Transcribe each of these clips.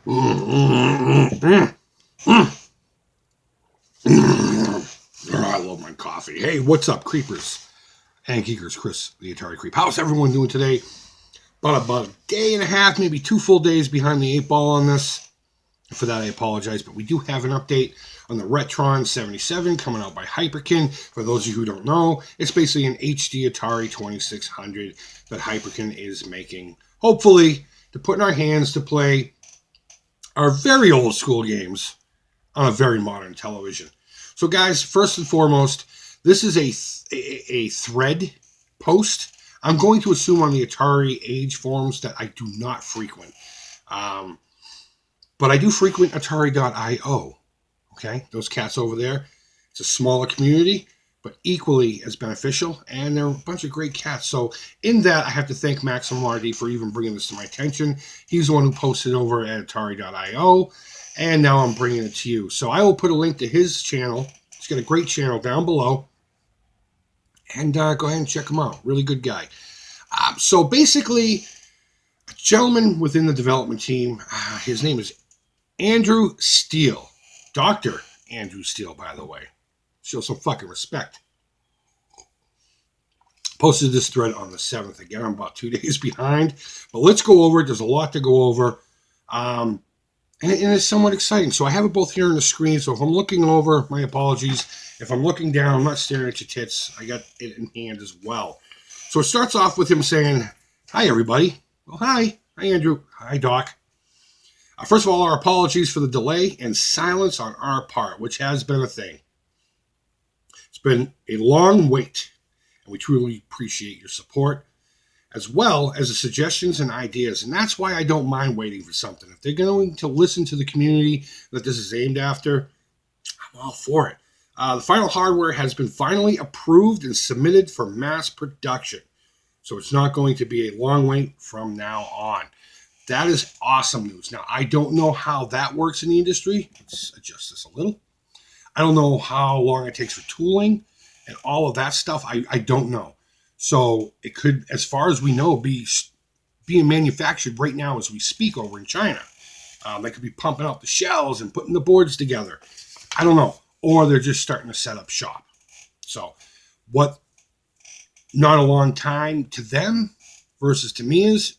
I love my coffee. Hey, what's up, creepers and geekers? Chris, the Atari Creep. How's everyone doing today? About a day and a half, maybe 2 full days behind the 8 ball on this. For that, I apologize, but we do have an update on the RetroN 77 coming out by Hyperkin. For those of you who don't know, it's basically an HD Atari 2600 that Hyperkin is making, hopefully, to put in our hands to play our very old school games on a very modern television. So guys, first and foremost, this is a thread post. I'm going to assume on the Atari Age forums that I do not frequent. But I do frequent Atari.io. Okay, those cats over there. It's a smaller community, but equally as beneficial, and they're a bunch of great cats. So in that, I have to thank Max Lombardi for even bringing this to my attention. He's the one who posted over at Atari.io, and now I'm bringing it to you. So I will put a link to his channel. He's got a great channel down below, and go ahead and check him out. Really good guy. So basically, a gentleman within the development team, his name is Andrew Steele. Dr. Andrew Steele, by the way. Show some fucking respect. Posted this thread on the 7th. Again, I'm about 2 days behind. But let's go over it. There's a lot to go over. And it's somewhat exciting. So I have it both here on the screen. So if I'm looking over, my apologies. If I'm looking down, I'm not staring at your tits. I got it in hand as well. So it starts off with him saying, "Hi, everybody." Well, hi. Hi, Andrew. Hi, Doc. First of all, our apologies for the delay and silence on our part, which has been a thing. It's been a long wait, and we truly appreciate your support, as well as the suggestions and ideas. And that's why I don't mind waiting for something. If they're going to listen to the community that this is aimed after, I'm all for it. The final hardware has been finally approved and submitted for mass production. So it's not going to be a long wait from now on. That is awesome news. Now, I don't know how that works in the industry. Let's adjust this a little. I don't know how long it takes for tooling and all of that stuff. I don't know. So it could, as far as we know, be being manufactured right now as we speak over in China. They could be pumping out the shells and putting the boards together. I don't know. Or they're just starting to set up shop. So what not a long time to them versus to me is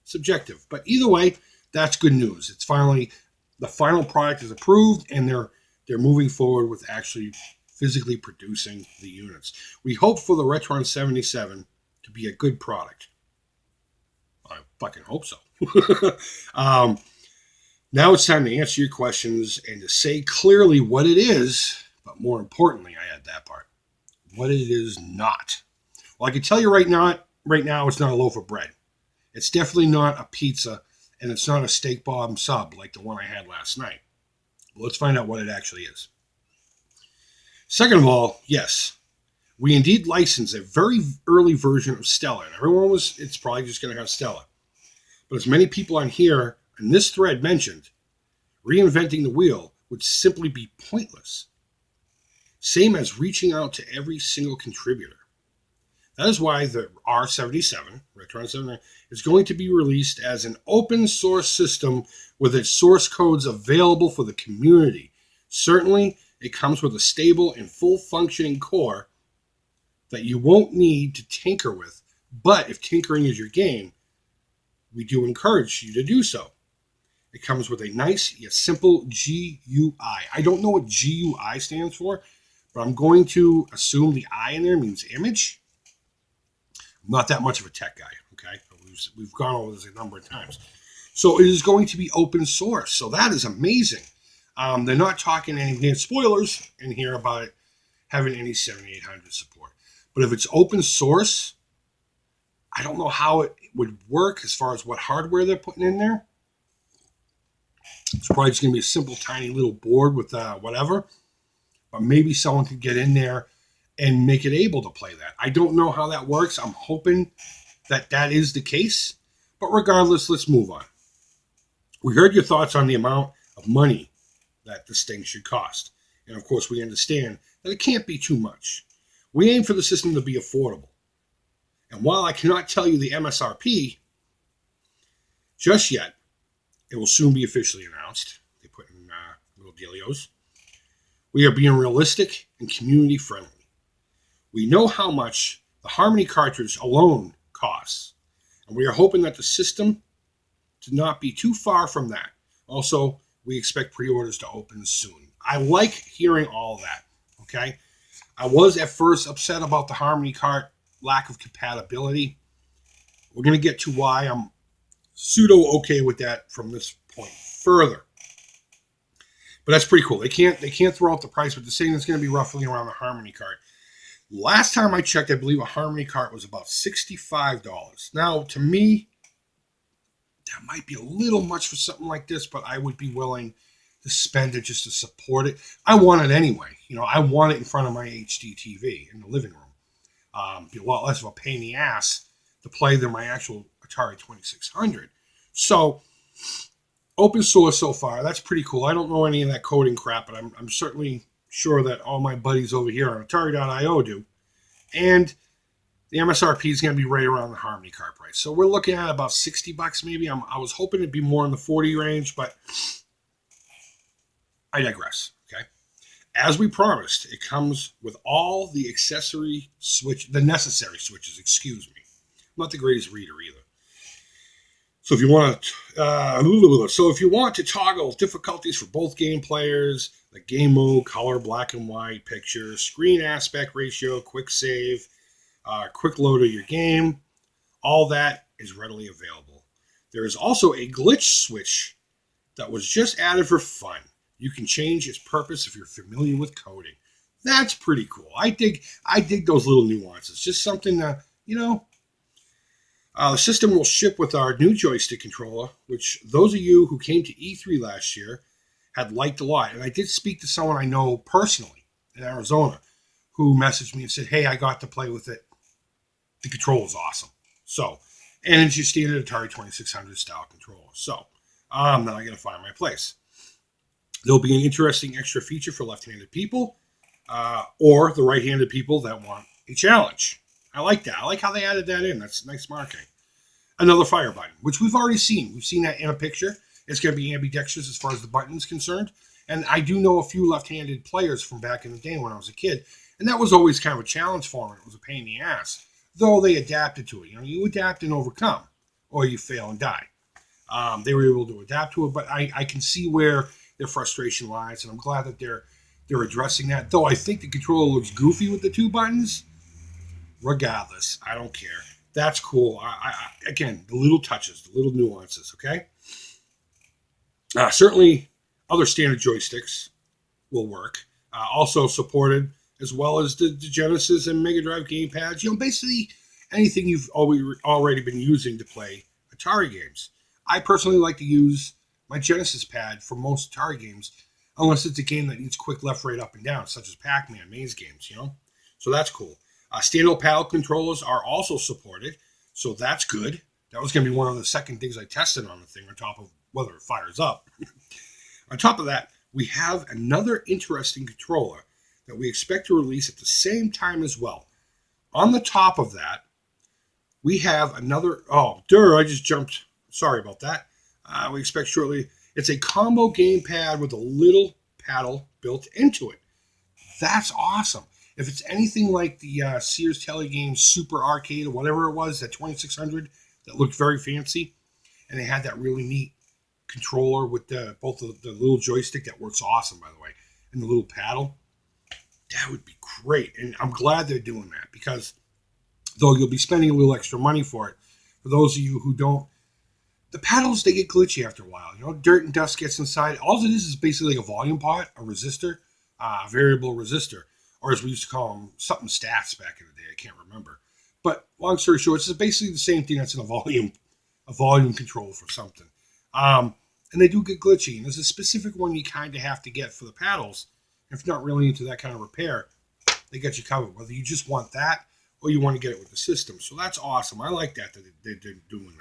subjective. But either way, that's good news. It's finally, the final product is approved, and they're moving forward with actually physically producing the units. We hope for the RetroN 77 to be a good product. I fucking hope so. Now it's time to answer your questions and to say clearly what it is, but more importantly, I add that part, what it is not. Well, I can tell you right now it's not a loaf of bread. It's definitely not a pizza, and it's not a steak bomb sub like the one I had last night. Well, let's find out what it actually is. Second of all, yes, we indeed licensed a very early version of Stella. And it's probably just going to have Stella. But as many people on here, in this thread mentioned, reinventing the wheel would simply be pointless. Same as reaching out to every single contributor. That is why the R77, RetroN 79, is going to be released as an open source system with its source codes available for the community. Certainly, it comes with a stable and full functioning core that you won't need to tinker with. But if tinkering is your game, we do encourage you to do so. It comes with a nice yet simple GUI. I don't know what GUI stands for, but I'm going to assume the I in there means image. I'm not that much of a tech guy, okay? We've gone over this a number of times. So it is going to be open source. So that is amazing. They're not talking any spoilers in here about it having any 7800 support. But if it's open source, I don't know how it would work as far as what hardware they're putting in there. It's probably just going to be a simple, tiny little board with whatever. But maybe someone could get in there and make it able to play that. I don't know how that works. I'm hoping that that is the case. But regardless, let's move on. We heard your thoughts on the amount of money that this thing should cost. And of course, we understand that it can't be too much. We aim for the system to be affordable. And while I cannot tell you the MSRP just yet, It will soon be officially announced. They put in little dealios. We are being realistic and community friendly. We know how much the Harmony cartridge alone costs, and we are hoping that the system to not be too far from that. Also, we expect pre-orders to open soon. I like hearing all that, okay? I was at first upset about the Harmony cart lack of compatibility. We're going to get to why I'm pseudo okay with that from this point further. But that's pretty cool. They can't throw out the price, but they're saying it's going to be roughly around the Harmony cart. Last time I checked, I believe a Harmony cart was about $65. Now, to me, that might be a little much for something like this, but I would be willing to spend it just to support it. I want it anyway. I want it in front of my HD TV in the living room. Be a lot less of a pain in the ass to play than my actual Atari 2600. So, open source so far. That's pretty cool. I don't know any of that coding crap, but I'm certainly sure that all my buddies over here on Atari.io do. And the MSRP is going to be right around the Harmony cart price. So we're looking at about $60 maybe. I was hoping it'd be more in the 40 range, but I digress. Okay. As we promised, it comes with all the necessary switches, excuse me. I'm not the greatest reader either. So if you want to toggle difficulties for both game players, like game mode, color, black and white, picture, screen aspect ratio, quick save, quick load of your game, all that is readily available. There is also a glitch switch that was just added for fun. You can change its purpose if you're familiar with coding. That's pretty cool. I dig those little nuances. Just something that, the system will ship with our new joystick controller, which those of you who came to E3 last year had liked a lot. And I did speak to someone I know personally in Arizona who messaged me and said, hey, I got to play with it. The control is awesome. So, and it's your standard Atari 2600 style controller. So, now I got to find my place. There'll be an interesting extra feature for left-handed people or the right-handed people that want a challenge. I like that. I like how they added that in. That's nice marketing. Another fire button, which we've already seen. We've seen that in a picture. It's going to be ambidextrous as far as the button is concerned. And I do know a few left-handed players from back in the day when I was a kid. And that was always kind of a challenge for them. It was a pain in the ass. Though they adapted to it. You adapt and overcome. Or you fail and die. They were able to adapt to it. But I can see where their frustration lies. And I'm glad that they're addressing that. Though I think the controller looks goofy with the two buttons. Regardless, I don't care. That's cool. Again, the little touches, the little nuances, okay? Certainly, other standard joysticks will work. Also supported, as well as the Genesis and Mega Drive gamepads. Basically anything you've already been using to play Atari games. I personally like to use my Genesis pad for most Atari games, unless it's a game that needs quick left, right, up, and down, such as Pac-Man, maze games, So that's cool. Standalone paddle controllers are also supported, so that's good. That was going to be one of the second things I tested on the thing, on top of whether it fires up. On top of that, we have another interesting controller that we expect to release at the same time as well. On the top of that, we have another... I just jumped. Sorry about that. We expect shortly. It's a combo gamepad with a little paddle built into it. That's awesome. If it's anything like the Sears Telegames Super Arcade or whatever it was, that 2600 that looked very fancy, and they had that really neat controller with both the little joystick that works awesome, by the way, and the little paddle, that would be great. And I'm glad they're doing that because though you'll be spending a little extra money for it, for those of you who don't, the paddles, they get glitchy after a while. Dirt and dust gets inside. All it is basically like a volume pot, a resistor, a variable resistor. Or as we used to call them, something stats back in the day. I can't remember. But long story short, it's basically the same thing that's in a volume control for something. And they do get glitchy. And there's a specific one you kind of have to get for the paddles. If you're not really into that kind of repair, they got you covered. Whether you just want that or you want to get it with the system. So that's awesome. I like that they're doing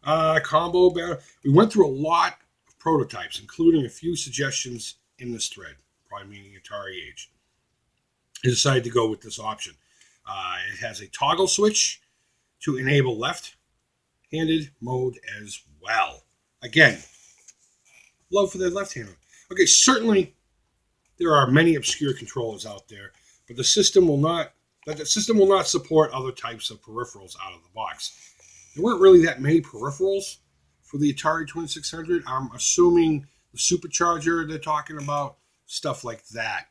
that. Combo battle. We went through a lot of prototypes, including a few suggestions in this thread, probably meaning Atari Age. I decided to go with this option. It has a toggle switch to enable left-handed mode as well. Again, love for their left hand. Okay, certainly there are many obscure controllers out there, but the system will not support other types of peripherals out of the box. There weren't really that many peripherals for the Atari 2600. I'm assuming the supercharger they're talking about, stuff like that.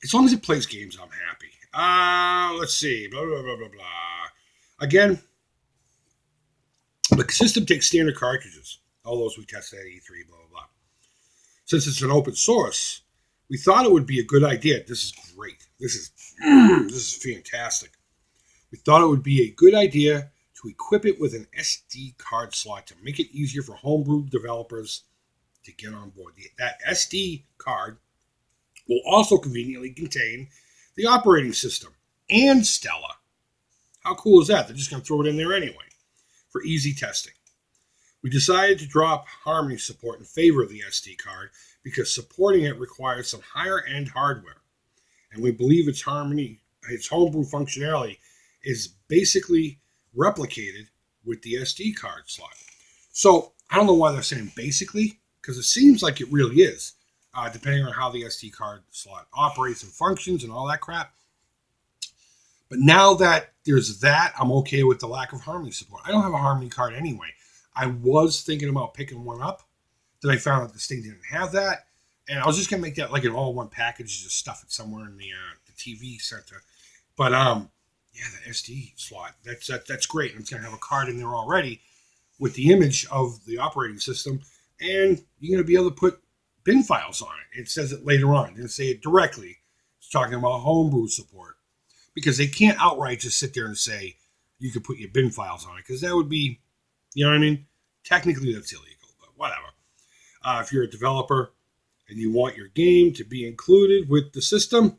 As long as it plays games, I'm happy. Let's see. Blah, blah, blah, blah, blah. Again, the system takes standard cartridges. All those we tested at E3, blah, blah, blah. Since it's an open source, we thought it would be a good idea. This is great. This is fantastic. We thought it would be a good idea to equip it with an SD card slot to make it easier for homebrew developers to get on board. That SD card will also conveniently contain the operating system and Stella. How cool is that? They're just going to throw it in there anyway for easy testing. We decided to drop Harmony support in favor of the SD card because supporting it requires some higher-end hardware, and we believe its homebrew functionality is basically replicated with the SD card slot. So I don't know why they're saying basically, because it seems like it really is, depending on how the SD card slot operates and functions and all that crap. But now that there's that, I'm okay with the lack of Harmony support. I don't have a Harmony card anyway. I was thinking about picking one up. Then I found out this thing didn't have that. And I was just going to make that like an all-in-one package, just stuff it somewhere in the TV center. But, yeah, the SD slot, that's great. And it's going to have a card in there already with the image of the operating system. And you're going to be able to put bin files on it. It says it later on. It didn't say it directly. It's talking about homebrew support. Because they can't outright just sit there and say you can put your bin files on it. Because that would be, you know what I mean? Technically, that's illegal, but whatever. If you're a developer and you want your game to be included with the system,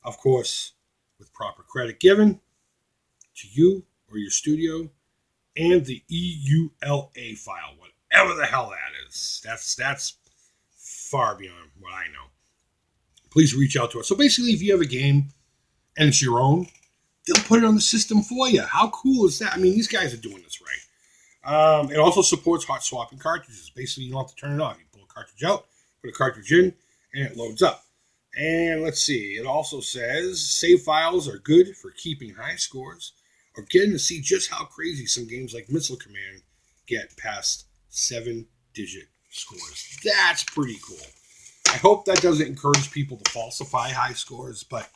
of course, with proper credit given to you or your studio, and the EULA file, whatever the hell that is. That's far beyond what I know. Please reach out to us. So basically, if you have a game and it's your own, they'll put it on the system for you. How cool is that? I mean, these guys are doing this right. It also supports hot swapping cartridges. Basically, you don't have to turn it on. You pull a cartridge out, put a cartridge in, and it loads up. And let's see. It also says save files are good for keeping high scores or getting to see just how crazy some games like Missile Command get past 7-digit scores. That's pretty cool. I hope that doesn't encourage people to falsify high scores, but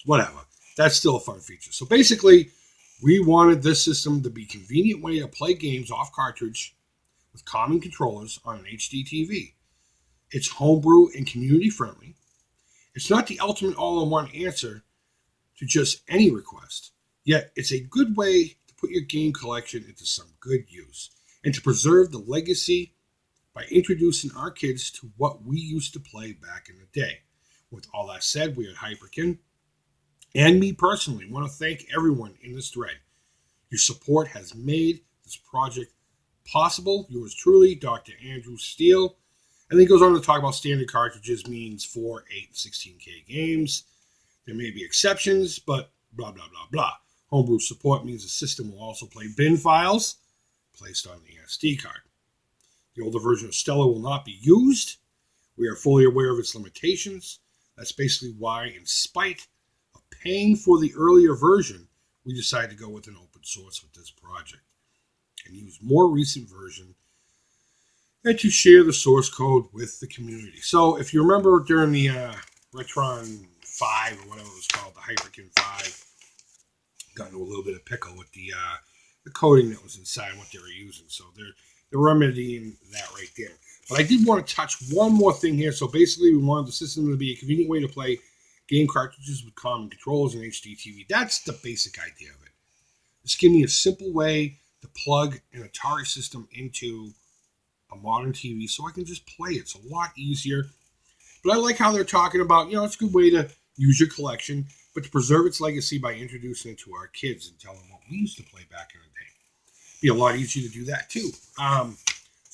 whatever. That's still a fun feature. So basically, we wanted this system to be a convenient way to play games off cartridge with common controllers on an HD TV. It's homebrew and community friendly. It's not the ultimate all-in-one answer to just any request, yet it's a good way to put your game collection into some good use and to preserve the legacy by introducing our kids to what we used to play back in the day. With all that said, we at Hyperkin and me personally want to thank everyone in this thread. Your support has made this project possible. Yours truly, Dr. Andrew Steele. And then he goes on to talk about standard cartridges means 4, 8, and 16K games. There may be exceptions, but blah, blah, blah, blah. Homebrew support means the system will also play bin files placed on the SD card. The older version of Stella will not be used. We are fully aware of its limitations. That's basically why, in spite of paying for the earlier version, we decided to go with an open source with this project and use more recent version and to share the source code with the community. So if you remember during the RetroN 5 or whatever it was called, the Hyperkin 5, got into a little bit of pickle with the coding that was inside and what they were using. So they're remedying that right there. But I did want to touch one more thing here. So basically, we wanted the system to be a convenient way to play game cartridges with common controls and HD TV. That's the basic idea of it. Just give me a simple way to plug an Atari system into a modern TV so I can just play it. It's a lot easier. But I like how they're talking about, it's a good way to use your collection, but to preserve its legacy by introducing it to our kids and telling them what we used to play back in the day. Be a lot easier to do that too.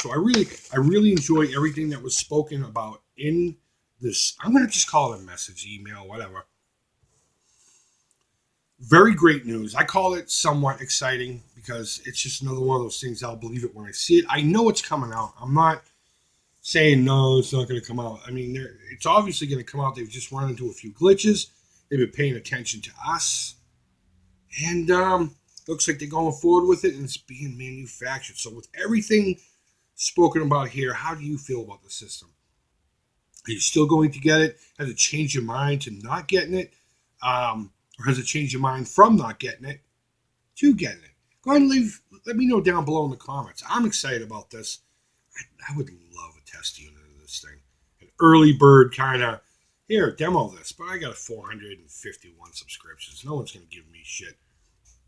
So I really enjoy everything that was spoken about in this. I'm going to just call it a message, email, whatever. Very great news. I call it somewhat exciting because it's just another one of those things. I'll believe it when I see it. I know it's coming out. I'm not saying no, it's not going to come out. I mean, it's obviously going to come out. They've just run into a few glitches. They've been paying attention to us. And looks like they're going forward with it, and it's being manufactured. So with everything spoken about here, how do you feel about the system? Are you still going to get it? Has it changed your mind to not getting it? Or has it changed your mind from not getting it to getting it? Go ahead and let me know down below in the comments. I'm excited about this. I would love a test unit of this thing. An early bird kind of, here, demo this. But I got 451 subscriptions. No one's going to give me shit.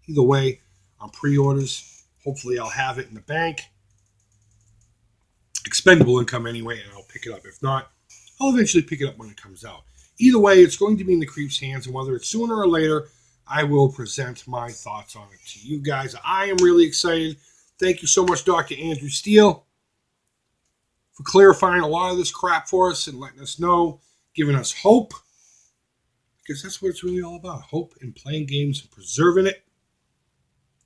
Either way, on pre-orders, hopefully I'll have it in the bank. Expendable income anyway, and I'll pick it up. If not, I'll eventually pick it up when it comes out. Either way, it's going to be in the Creep's hands, and whether it's sooner or later, I will present my thoughts on it to you guys. I am really excited. Thank you so much, Dr. Andrew Steele, for clarifying a lot of this crap for us and letting us know, giving us hope, because that's what it's really all about, hope in playing games and preserving it,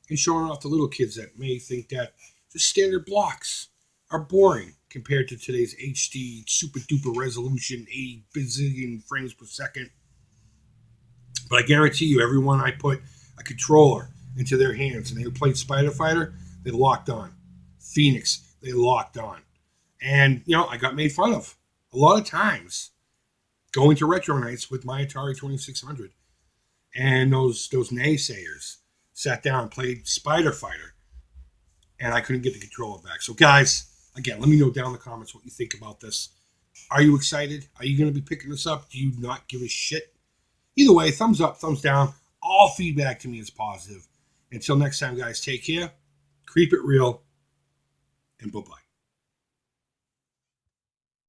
and showing off the little kids that may think that the standard blocks are boring compared to today's HD super duper resolution 80 bazillion frames per second. But I guarantee you, everyone I put a controller into their hands and they played Spider Fighter, they locked on. Phoenix, they locked on. And, I got made fun of a lot of times going to retro nights with my Atari 2600. And those naysayers sat down and played Spider Fighter. And I couldn't get the controller back. So, guys, again, let me know down in the comments what you think about this. Are you excited? Are you going to be picking this up? Do you not give a shit? Either way, thumbs up, thumbs down. All feedback to me is positive. Until next time, guys, take care. Creep it real. And bye-bye.